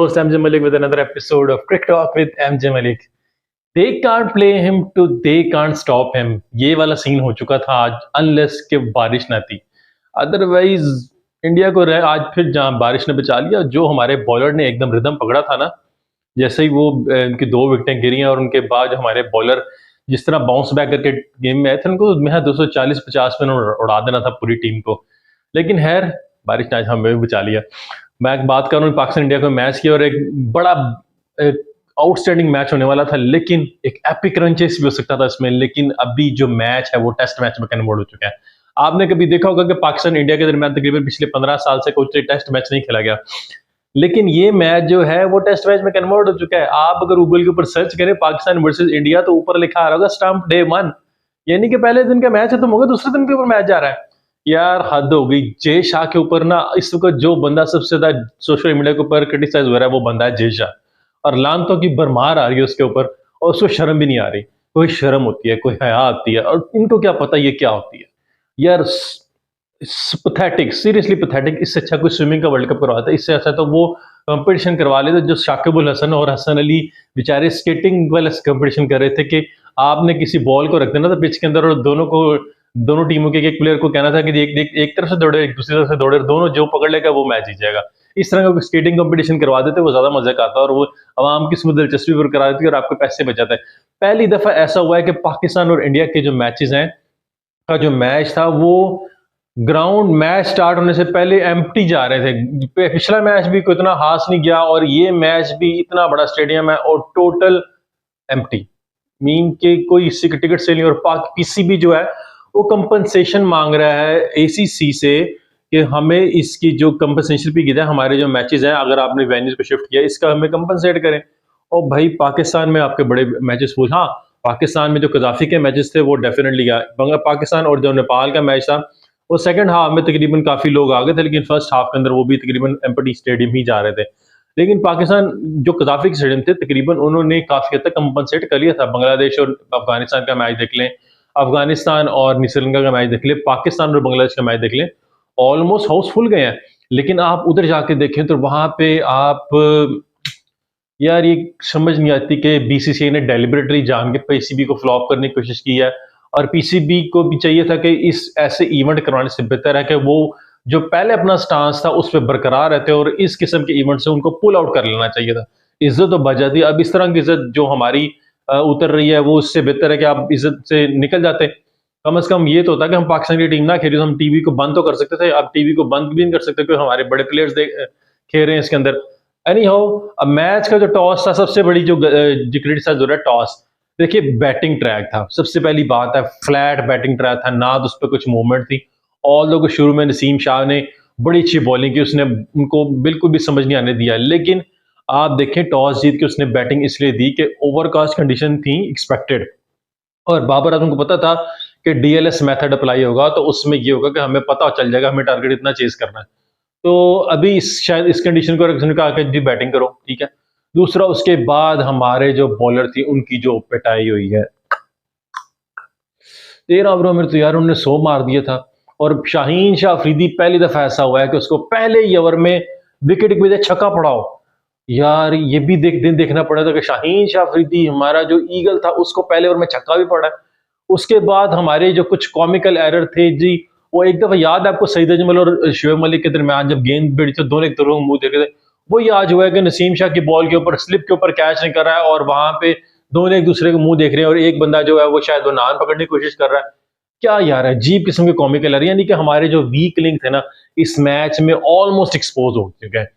host MJ Malik with another episode of Cricket Talk with MJ Malik. They can't play him to they can't stop him. ये वाला scene हो चुका था आज unless के बारिश ना थी. अदरवाइज इंडिया को आज फिर जहां बारिश ने बचा लिया. जो हमारे बॉलर ने एकदम रिदम पकड़ा था ना, जैसे ही वो उनकी 2 विकेटें गिरी हैं और उनके बाद हमारे बॉलर जिस तरह बाउंस बैक करके गेम में आए थे, उनको मैं 240-50 में उड़ा देना था पूरी टीम को. लेकिन खैर बारिश ने आज हमें भी बचा लिया. मैं बात कर रहा हूँ पाकिस्तान इंडिया का मैच की, और एक बड़ा आउटस्टैंडिंग मैच होने वाला था, लेकिन एक एपिक रन चेस भी हो सकता था इसमें. लेकिन अभी जो मैच है वो टेस्ट मैच में कन्वर्ट हो चुका है. आपने कभी देखा होगा कि पाकिस्तान इंडिया के दरमियान तकरीबन पिछले 15 साल से कोई टेस्ट मैच नहीं खेला गया, लेकिन ये मैच जो है वो टेस्ट मैच में कन्वर्ट हो चुका है. आप अगर गूगल के ऊपर सर्च करें पाकिस्तान वर्सेस इंडिया, तो ऊपर लिखा आ रहा होगा स्टंप डे 1, यानी कि पहले दिन का मैच है तो होगा, दूसरे दिन के ऊपर मैच जा रहा है. यार हद हो गई. जय शाह के ऊपर ना इस वक्त जो बंदा सबसे ज्यादा सोशल मीडिया के ऊपर क्रिटिसाइज हो रहा है वो बंदा है जय शाह, और लानतों की भरमार आ रही है उसके ऊपर, और उसको शर्म भी नहीं आ रही. कोई शर्म होती है, कोई हया आती है, और इनको क्या पता ये क्या होती है यार. Pathetic, seriously pathetic. इससे अच्छा कोई स्विमिंग का वर्ल्ड कप करवाता है, इससे अच्छा तो वो कंपटीशन करवा लेते जो शाकिब अल हसन और हसन अली बेचारे स्केटिंग वाला कंपटीशन कर रहे थे कि आपने किसी बॉल को रख देना था पिच के अंदर, और दोनों टीमों के एक प्लेयर को कहना था कि एक तरफ से दौड़े, एक दूसरी तरफ से दौड़े, दोनों जो पकड़ लेगा वो मैच जीत जाएगा. इस तरह का स्केटिंग कंपटीशन करवा देते, वो ज्यादा मजा का आता और वो आवाम की इसमें दिलचस्पी बरकरार देती और आपके पैसे बचाता है. पहली दफा ऐसा हुआ है कि पाकिस्तान और इंडिया के जो मैचेस हैं का जो मैच था वो ग्राउंड मैच स्टार्ट होने से पहले एम्प्टी जा रहे थे. पिछला मैच भी कोई इतना खास नहीं गया, और ये मैच भी इतना बड़ा स्टेडियम है और टोटल एम्प्टी, मीन के कोई इसी का टिकट सेल नहीं. और पाक पीसीबी जो है वो कंपनसेशन मांग रहा है एसीसी से कि हमें इसकी जो कंपनसेशन भी गिरा, हमारे जो मैचेस हैं अगर आपने वेन्यूज को शिफ्ट किया इसका हमें कंपनसेट करें. और भाई पाकिस्तान में आपके बड़े मैचेस फुल. हाँ, पाकिस्तान में जो कजाफी के मैचेस थे वो डेफिनेटली पाकिस्तान, और जो नेपाल का मैच था वो सेकंड हाफ में तकरीबन काफी लोग आ गए थे, लेकिन फर्स्ट हाफ के अंदर वो भी तकरीबन एम्प्टी स्टेडियम ही जा रहे थे. लेकिन पाकिस्तान जो कजाफी के स्टेडियम थे तकरीबन उन्होंने काफी हद तक कंपनसेट कर लिया था. बांग्लादेश और अफगानिस्तान का मैच देख लें, अफगानिस्तान और श्रीलंका का मैच देख लें, पाकिस्तान और बांग्लादेश का मैच देख लें, ऑलमोस्ट हाउसफुल गए हैं. लेकिन आप उधर जाके देखें तो वहां पे आप यार ये समझ नहीं आती कि बीसीसीआई ने डेलिबरेटली जान के पीसीबी को फ्लॉप करने की कोशिश की है, और पीसीबी को भी चाहिए था कि इस ऐसे इवेंट करवाने से बेहतर है कि वो जो पहले अपना स्टांस था उस पर बरकरार रहते, और इस किस्म के इवेंट से उनको पुल आउट कर लेना चाहिए था. इज्जत तो बच जाती. अब इस तरह की इज्जत जो हमारी उतर रही है वो उससे बेहतर है कि आप इज्जत से निकल जाते. कम से कम ये तो होता है कि हम पाकिस्तान की टीम ना खेली तो हम टीवी को बंद तो कर सकते थे. अब टीवी को बंद भी नहीं कर सकते क्योंकि हमारे बड़े प्लेयर्स खेल रहे हैं इसके अंदर. एनी हाउ, अब मैच का जो टॉस था, सबसे बड़ी जो क्रिटिसाइज हो रहा है टॉस. देखिए बैटिंग ट्रैक था, सबसे पहली बात है फ्लैट बैटिंग ट्रैक था ना, तो उस पर कुछ मूवमेंट थी. ऑल लोग शुरू में नसीम शाह ने बड़ी अच्छी बॉलिंग की, उसने उनको बिल्कुल भी समझ नहीं आने दिया. लेकिन आप देखें टॉस जीत के उसने बैटिंग इसलिए दी कि ओवरकास्ट कंडीशन थी एक्सपेक्टेड, और बाबर आजम को पता था कि डीएलएस मेथड अप्लाई होगा तो उसमें ये होगा कि हमें पता चल जाएगा हमें टारगेट इतना चेज करना है. तो अभी शायद इस कंडीशन को रखने का जी बैटिंग करो, ठीक है. दूसरा, उसके बाद हमारे जो बॉलर थी उनकी जो पिटाई हुई है 13 ओवरों में, तो यार उन्होंने 100 मार दिया था. और शाहीन शाह अफरीदी पहली दफा ऐसा हुआ है कि उसको पहले ही ओवर में विकेट की वजह छक्का पड़ाओ. यार ये भी दिन देखना पड़ा था कि शाहीन शाह अफरीदी हमारा जो ईगल था उसको पहले ओवर में छक्का भी पड़ा. उसके बाद हमारे जो कुछ कॉमिकल एरर थे जी, वो एक दफा याद है आपको सईद अजमल और शुएब मलिक के दरमियान जब गेंद भिड़ी तो दोनों एक तरह मुंह देखे थे, वो आज हुआ है कि नसीम शाह की बॉल के ऊपर स्लिप के ऊपर कैच नहीं कर रहा है और वहां पे दोनों एक दूसरे को मुंह देख रहे हैं, और एक बंदा जो है वो शायद वो नान पकड़ने की कोशिश कर रहा है. क्या यार अजीब किस्म के कॉमिकल एरर, यानी कि हमारे जो वीक लिंक थे ना इस मैच में ऑलमोस्ट एक्सपोज हो चुके हैं.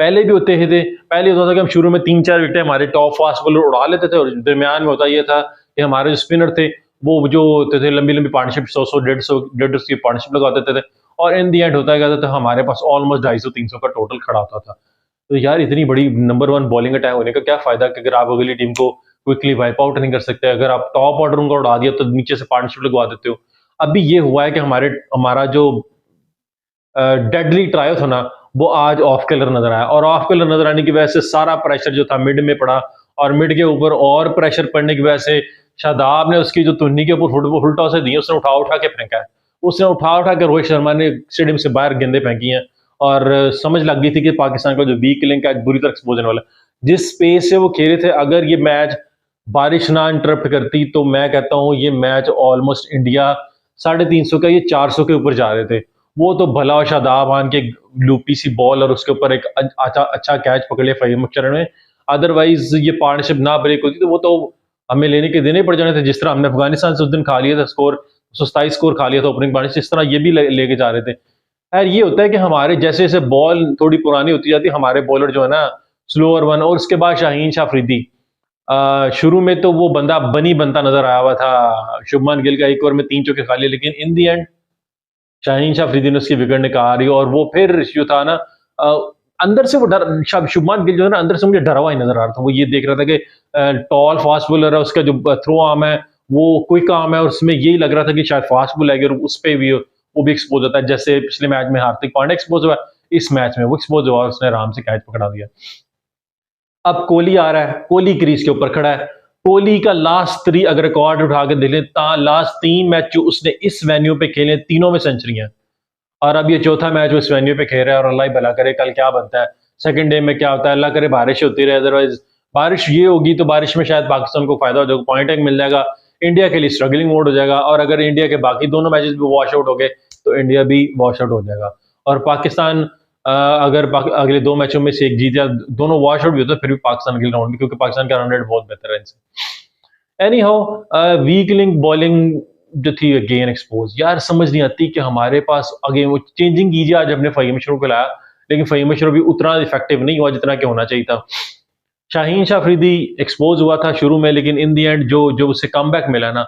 पहले भी होते थे, पहले होता था कि हम शुरू में 3-4 विकेटें हमारे टॉप फास्ट बॉलर उड़ा लेते थे, और दरमियान में होता यह था कि हमारे जो स्पिनर थे वो जो होते थे लंबी लंबी पार्टनरशिप 100-150 की पार्टनरशिप लगा देते थे, और इन दी एंड होता गया था हमारे पास ऑलमोस्ट 250-300 का टोटल खड़ा होता था. तो यार इतनी बड़ी नंबर 1 बॉलिंग अटैक होने का क्या फायदा कि अगर आप अगली टीम को क्विकली वाइप आउट नहीं कर सकते. अगर आप टॉप ऑर्डर उनका उड़ा दिया तो नीचे से पार्टनरशिप लगवा देते हो. अभी ये हुआ है कि हमारा जो डेडली ट्रायल था ना वो आज ऑफ कलर नजर आया, और ऑफ कलर नजर आने की वजह से सारा प्रेशर जो था मिड में पड़ा, और मिड के ऊपर और प्रेशर पड़ने की वजह से शादाब ने उसकी जो तुन्नी के ऊपर फुल टॉस दी उसने उठा के फेंका है. उसने उठा के रोहित शर्मा ने स्टेडियम से बाहर गेंदे फेंकी हैं, और समझ लग गई थी कि पाकिस्तान का जो वीक लिंक आज बुरी तरह एक्सपोज होने वाला है। जिस स्पेस से वो खेले थे, अगर ये मैच बारिश ना इंटरप्ट करती तो मैं कहता हूँ ये मैच ऑलमोस्ट इंडिया 350 का, ये 400 के ऊपर जा रहे थे। वो तो भला और शादाब खान के लूपी सी बॉल और उसके ऊपर एक अच्छा अच्छा कैच पकड़ लिया फहीम अख्तर ने। अदरवाइज ये पार्टनरशिप ना ब्रेक होती तो वो तो हमें लेने के देने पड़ जाने थे। जिस तरह हमने अफगानिस्तान से उस दिन खा लिया था स्कोर, 127 स्कोर खा लिया था ओपनिंग पार्टनरशिप, इस तरह ये भी लेके जा रहे थे। यार ये होता है कि हमारे जैसे जैसे बॉल थोड़ी पुरानी होती जाती है, हमारे बॉलर जो है ना स्लोअर वन, और उसके बाद शाहीन शाह अफरीदी, शुरू में तो वो बंदा बनी बनता नजर आया हुआ था, शुभमान गिल का एक ओवर में 3 चौके खा लिए, लेकिन इन दी एंड शाहीन शाह अफरीदी ने उसकी विकेट निकाली। और वो फिर जो था ना, अंदर से वो डर, शुभमान गिल जो है ना अंदर से मुझे डरा हुआ ही नजर आ रहा था। वो ये देख रहा था कि टॉल फास्ट बॉलर है, उसका जो थ्रो आर्म है वो क्विक आर्म है, और उसमें यही लग रहा था कि शायद फास्ट बॉल आएगी और उस पर भी वो भी एक्सपोज होता है। जैसे पिछले मैच में हार्दिक पांड्या एक्सपोज हुआ, इस मैच में वो एक्सपोज हुआ, उसने आराम से कैच पकड़ा दिया। अब कोहली आ रहा है, कोहली क्रीज के ऊपर खड़ा है। कोहली का लास्ट 3 अगर रिकॉर्ड उठा के देख लें, लास्ट 3 मैच जो उसने इस वेन्यू पे खेले, तीनों में सेंचुरी है। और अब ये चौथा मैच वो इस वेन्यू पे खेल रहा है, और अल्लाह ही भला करे कल क्या बनता है, सेकंड डे में क्या होता है। अल्लाह करे बारिश होती रहे, अदरवाइज बारिश ये होगी तो बारिश में शायद पाकिस्तान को फायदा हो जाएगा, पॉइंट एक मिल जाएगा, इंडिया के लिए स्ट्रगलिंग मोड हो जाएगा। और अगर इंडिया के बाकी दोनों मैचेस भी वॉश आउट हो गए तो इंडिया भी वॉश आउट हो जाएगा। और पाकिस्तान अगर अगले 2 मैचों में से एक जीत या दोनों वॉश आउट भी होता है, फिर भी पाकिस्तान अगले राउंड में, क्योंकि पाकिस्तान का रन रेट बहुत बेहतर है इनसे। Any how, weak link bowling जो थी अगेन एक्सपोज। यार समझ नहीं आती कि हमारे पास अगेन वो चेंजिंग कीजिए, आज हमने फहीम अशरफ को लाया, लेकिन फहीम अशरफ भी उतना इफेक्टिव नहीं हुआ जितना कि होना चाहिए था। शाहीन शाह अफरीदी एक्सपोज हुआ था शुरू में, लेकिन इन दी एंड जो जो उसे कमबैक मिला ना,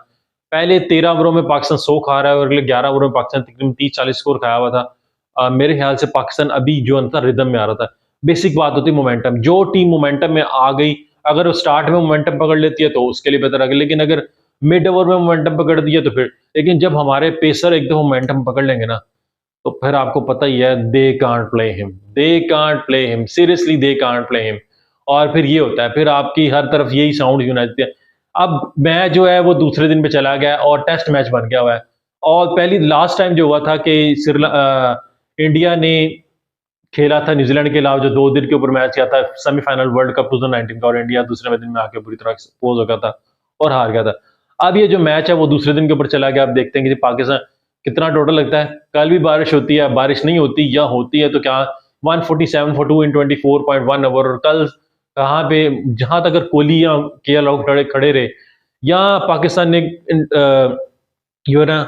पहले 13 ओवरों में पाकिस्तान 100 खा रहा है और अगले 11 ओवरों में पाकिस्तान तकरीबन 30-40 स्कोर खाया हुआ था। मेरे ख्याल से पाकिस्तान अभी जो था रिदम में आ रहा था। बेसिक बात होती है मोमेंटम, जो टीम मोमेंटम में आ गई, अगर वो स्टार्ट में मोमेंटम पकड़ लेती है तो उसके लिए बेहतर है, लेकिन अगर मिड ओवर में मोमेंटम पकड़ दिया तो फिर, लेकिन जब हमारे पेसर एकदम मोमेंटम पकड़ लेंगे ना, तो फिर आपको पता ही है, they can't play him, they can't play him, seriously they can't play him. और फिर ये होता है, फिर आपकी हर तरफ यही साउंड सुनाई देती है। अब मैच जो है वो दूसरे दिन पे चला गया और टेस्ट मैच बन गया हुआ है। और पहली लास्ट टाइम जो हुआ था कि इंडिया ने खेला था न्यूजीलैंड के खिलाफ, जो 2 दिन के ऊपर मैच किया था सेमीफाइनल वर्ल्ड कप 2019 का, और इंडिया दूसरे दिन में आके बुरी तरह एक्सपोज हो गया था और हार गया था। अब ये जो मैच है वो दूसरे दिन के ऊपर चला गया। अब देखते हैं कि पाकिस्तान कितना टोटल लगता है। कल भी बारिश होती है, बारिश नहीं होती या होती है तो क्या 147 फॉर 2 इन 24.1 ओवर। और कल कहाँ पे, जहां तक अगर कोहली या केएल राहुल खड़े रहे, या पाकिस्तान ने जो ना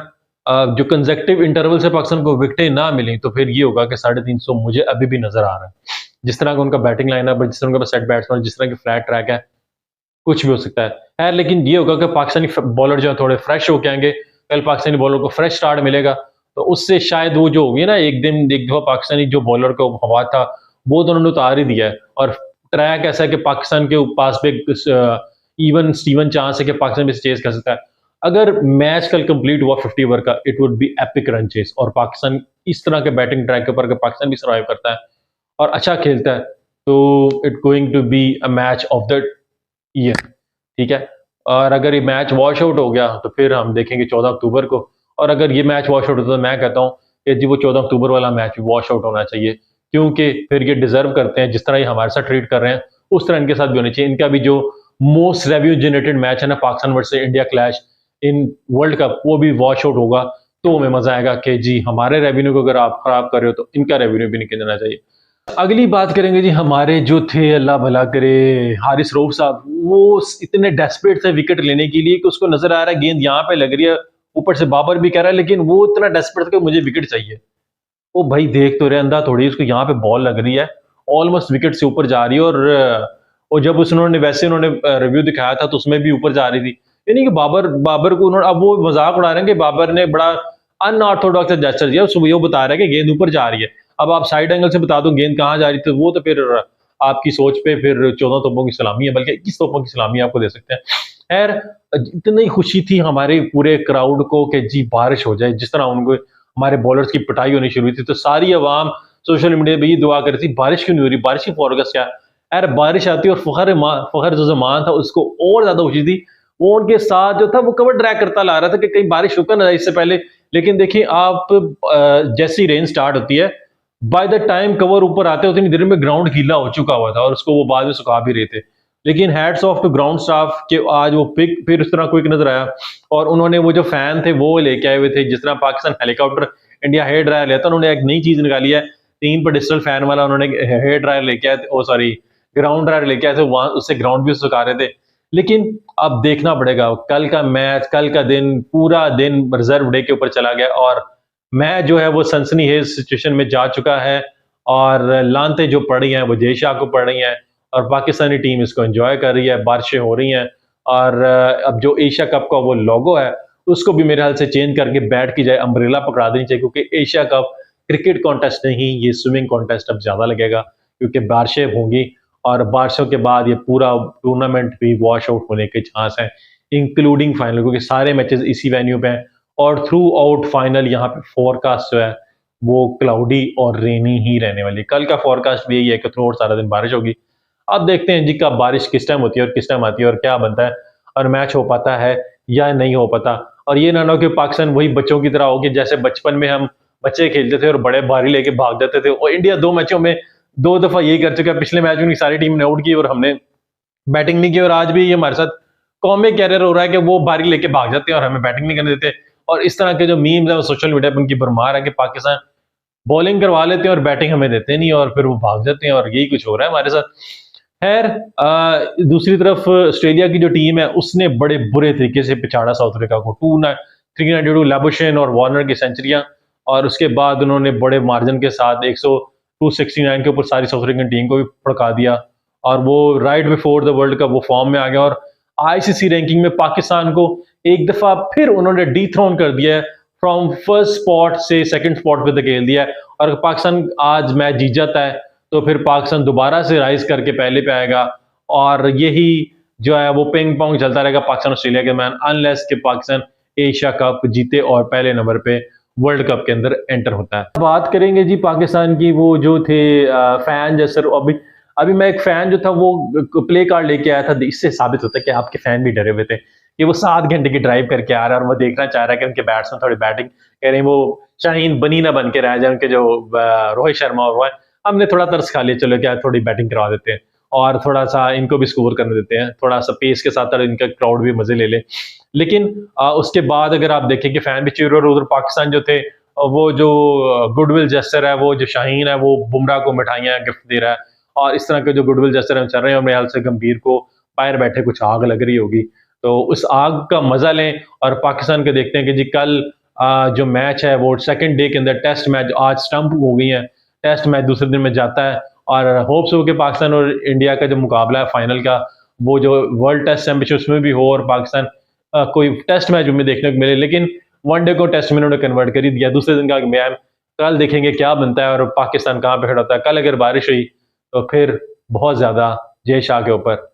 जो कंजेक्टिव इंटरवल से पाकिस्तान को विकेटें ना मिली, तो फिर ये होगा कि 350 मुझे अभी भी नजर आ रहा है। जिस तरह का उनका बैटिंग लाइन है, जिस तरह उनका सेट बैट्समैन, जिस तरह की फ्लैट ट्रैक है, कुछ भी हो सकता है। लेकिन ये होगा कि पाकिस्तानी बॉलर जो है थोड़े फ्रेश होके आएंगे, कल पाकिस्तानी बॉलर को फ्रेश स्टार्ट मिलेगा, तो उससे शायद वो जो होगी ना, एक दफा पाकिस्तानी जो बॉलर को हवा था वो तो उन्होंने उतार ही दिया है। और ट्रैक ऐसा है कि पाकिस्तान के पास पे इवन स्टीवन चांस है कि पाकिस्तान भी चेस कर सकता है। अगर मैच कल कंप्लीट हुआ 50 ओवर का, it would be epic run chase. और पाकिस्तान इस तरह के बैटिंग ट्रैक के ऊपर अगर पाकिस्तान भी सर्वाइव करता है और अच्छा खेलता है, तो it going to be a match of the year, ठीक है। और अगर ये मैच वॉश आउट हो गया तो फिर हम देखेंगे 14 अक्टूबर को। और अगर ये मैच वॉश आउट होता है तो मैं कहता हूँ कि जी वो 14 अक्टूबर वाला मैच वॉश आउट होना चाहिए, क्योंकि फिर ये डिजर्व करते हैं, जिस तरह ये हमारे साथ ट्रीट कर रहे हैं उस तरह इनके साथ भी होनी चाहिए। इनका भी जो मोस्ट रेवेन्यू जनरेटेड मैच है ना, Pakistan versus India clash in world cup, वो भी वॉश आउट होगा तो हमें मजा आएगा कि जी हमारे रेवेन्यू को अगर आप खराब कर रहे हो तो इनका रेवेन्यू भी निकल जाना चाहिए। अगली बात करेंगे जी, हमारे जो थे अल्लाह भला करे हारिस रऊफ साहब, वो इतने डेस्परेट थे विकेट लेने के लिए कि उसको नजर आ रहा है गेंद यहाँ पे लग रही है, ऊपर से बाबर भी कह रहा है, लेकिन वो इतना डेस्परेट था कि मुझे विकेट चाहिए। वो भाई देख तो रहे, अंधा थोड़ी, उसको यहाँ पे बॉल लग रही है, ऑलमोस्ट विकेट से ऊपर जा रही है। और जब उन्होंने वैसे उन्होंने रिव्यू दिखाया था तो उसमें भी ऊपर जा रही थी। यानी कि बाबर को उन्होंने, अब वो मजाक उड़ा रहे हैं कि बाबर ने बड़ा अनऑर्थोडॉक्स जेस्चर दिया, वो बता रहा है कि गेंद ऊपर जा रही है। अब आप साइड एंगल से बता दो गेंद कहाँ जा रही थी, वो तो फिर आपकी सोच पे फिर 14 तोपों की सलामी है, बल्कि 21 तोपों की सलामी आपको दे सकते हैं। खैर, इतनी खुशी थी हमारे पूरे क्राउड को कि जी बारिश हो जाए। जिस तरह उनको हमारे बॉलर्स की पिटाई होनी शुरू हुई थी तो सारी आवाम सोशल मीडिया पे ये दुआ कर रही थी, बारिश क्यों नहीं हो रही, बारिश की फोरकास्ट क्या। यार बारिश आती और फखर जो जमान था उसको और ज्यादा खुशी थी। वो उनके साथ जो था वो कवर ड्रैग करता ला रहा था कि कहीं बारिश रुका ना जाए इससे पहले। लेकिन देखिए आप, जैसी रेन स्टार्ट होती है बाय द टाइम कवर ऊपर आते उतनी देर में ग्राउंड गीला हो चुका हुआ था और उसको वो बाद में सुखा भी रहे थे। लेकिन hats off to ground staff कि आज वो पिक फिर उस तरह क्विक नजर आया और उन्होंने वो जो फैन थे वो लेके आए हुए थे, जिस तरह Pakistan helicopter India hair dryer लेता है, उन्होंने एक नई चीज निकाली है, 3 पेडिस्टल फैन वाला उन्होंने हेयर ड्रायर लेके आए थे, ओ सॉरी ग्राउंड ड्रायर लेके आए थे, वहां उससे ग्राउंड भी सुखा रहे थे। लेकिन अब देखना पड़ेगा, कल का मैच, कल का दिन, पूरा दिन रिजर्व डे के ऊपर चला गया और मैच जो है वो सनसनीखेज सिचुएशन में जा चुका है और लानतें जो पड़ रही हैं वो जय शाह को पड़ रही हैं और पाकिस्तानी टीम इसको एंजॉय कर रही है, बारिशें हो रही हैं और अब जो एशिया कप का वो लोगो है उसको भी मेरे ख्याल से चेंज करके बैट की जाए अम्ब्रेला पकड़ा देनी चाहिए, क्योंकि एशिया कप क्रिकेट कॉन्टेस्ट नहीं, ये स्विमिंग कॉन्टेस्ट अब ज्यादा लगेगा क्योंकि बारिशें होंगी और बारिशों के बाद ये पूरा टूर्नामेंट भी वॉश आउट होने के चांस है, इंक्लूडिंग फाइनल, क्योंकि सारे मैचेस इसी वेन्यू पे हैं और थ्रू आउट फाइनल यहाँ पे फोरकास्ट जो है वो क्लाउडी और रेनी ही रहने वाली। कल का फोरकास्ट भी यही है कि थ्रू आउट सारा दिन बारिश होगी। अब देखते हैं जी कब बारिश किस टाइम होती है और किस टाइम आती है और क्या बनता है और मैच हो पाता है या नहीं हो पाता। और ये ना हो कि पाकिस्तान वही बच्चों की तरह हो कि जैसे बचपन में हम बच्चे खेलते थे और बड़े बारी लेके भाग जाते थे, और इंडिया 2 मैचों में 2 दफा यही कर चुका है। पिछले मैच में सारी टीम ने आउट की और हमने बैटिंग नहीं की और आज भी ये हमारे साथ कॉमिक कैरियर हो रहा है कि वो बारी लेके भाग जाते हैं और हमें बैटिंग नहीं करने देते। और इस तरह के जो मीम्स है वो सोशल मीडिया पर उनकी भरमार है कि पाकिस्तान बॉलिंग करवा लेते हैं और बैटिंग हमें देते नहीं और फिर वो भाग जाते हैं और यही कुछ हो रहा है हमारे साथ। खैर, दूसरी तरफ ऑस्ट्रेलिया की जो टीम है उसने बड़े बुरे तरीके से पिछाड़ा साउथ अफ्रीका को, 392 लेबुशेन और वार्नर की सेंचुरियां, और उसके बाद उन्होंने बड़े मार्जिन के साथ 269 के ऊपर सारी साउथ अफ्रीकन टीम को भी भड़का दिया और वो right before the world cup वो फॉर्म में आ गया और आईसीसी रैंकिंग में पाकिस्तान को एक दफा फिर उन्होंने डीथ्रोन कर दिया है, फ्रॉम फर्स्ट स्पॉट से सेकंड स्पॉट पे धकेल दिया है। और अगर पाकिस्तान आज मैच जीत जाता है तो फिर पाकिस्तान दोबारा से राइज करके पहले पे आएगा और यही जो है वो पिंग पोंग चलता रहेगा पाकिस्तान ऑस्ट्रेलिया के मैन, अनलेस के पाकिस्तान एशिया कप जीते और पहले नंबर पे वर्ल्ड कप के अंदर एंटर होता है। बात करेंगे जी पाकिस्तान की, वो जो थे फैन जैसे अभी अभी मैं एक फैन जो था वो प्ले कार्ड लेके आया था, इससे साबित होता है कि आपके फैन भी डरे हुए थे कि वो 7 घंटे की ड्राइव करके आ रहा है और वो देखना चाह रहा है कि उनके बैट्समैन थोड़ी बैटिंग कह रहे हैं, वो शाहीन बनी ना बन के रह जाए उनके जो रोहित शर्मा और वो है। हमने थोड़ा तरस खा लिया, चलो क्या थोड़ी बैटिंग करवा देते हैं और थोड़ा सा इनको भी स्कोर करने देते हैं, थोड़ा सा पेस के साथ इनका क्राउड भी मजे ले ले। लेकिन उसके बाद अगर आप देखें कि फैन भी चिर और उधर पाकिस्तान जो थे वो जो गुडविल जेस्चर है, वो जो शाहीन है वो बुमराह को मिठाइयाँ गिफ्ट दे रहा है और इस तरह के जो गुडविल जेस्चर चल रहे हैं और मेरे ख्याल से गंभीर को बाहर बैठे कुछ आग लग रही होगी, तो उस आग का मजा लें और पाकिस्तान के देखते हैं कि जी कल जो मैच है वो सेकंड डे के अंदर टेस्ट मैच आज स्टंप हो गई है, टेस्ट मैच दूसरे दिन में जाता है और होप्स हो कि पाकिस्तान और इंडिया का जो मुकाबला है फाइनल का वो जो वर्ल्ड टेस्ट चैंपियनशिप उसमें भी हो और पाकिस्तान कोई टेस्ट मैच में देखने को मिले, लेकिन वनडे को टेस्ट में उन्होंने कन्वर्ट कर ही दिया। दूसरे दिन का मैच कल देखेंगे क्या बनता है और पाकिस्तान कहाँ पे खड़ा होता है। कल अगर बारिश हुई तो फिर बहुत ज्यादा जय शाह के ऊपर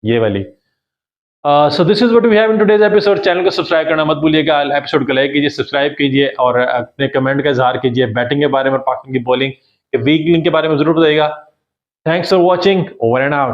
ये वाली। So this is what we have in today's episode. Channel को सब्सक्राइब करना मत भूलिएगा, एपिसोड को लाइक कीजिए, सब्सक्राइब कीजिए और अपने कमेंट का इजहार कीजिए बैटिंग के बारे में, पाकिस्तान की बॉलिंग के वीक लिंक के बारे में जरूर बताइएगा। Thanks for watching, over and out.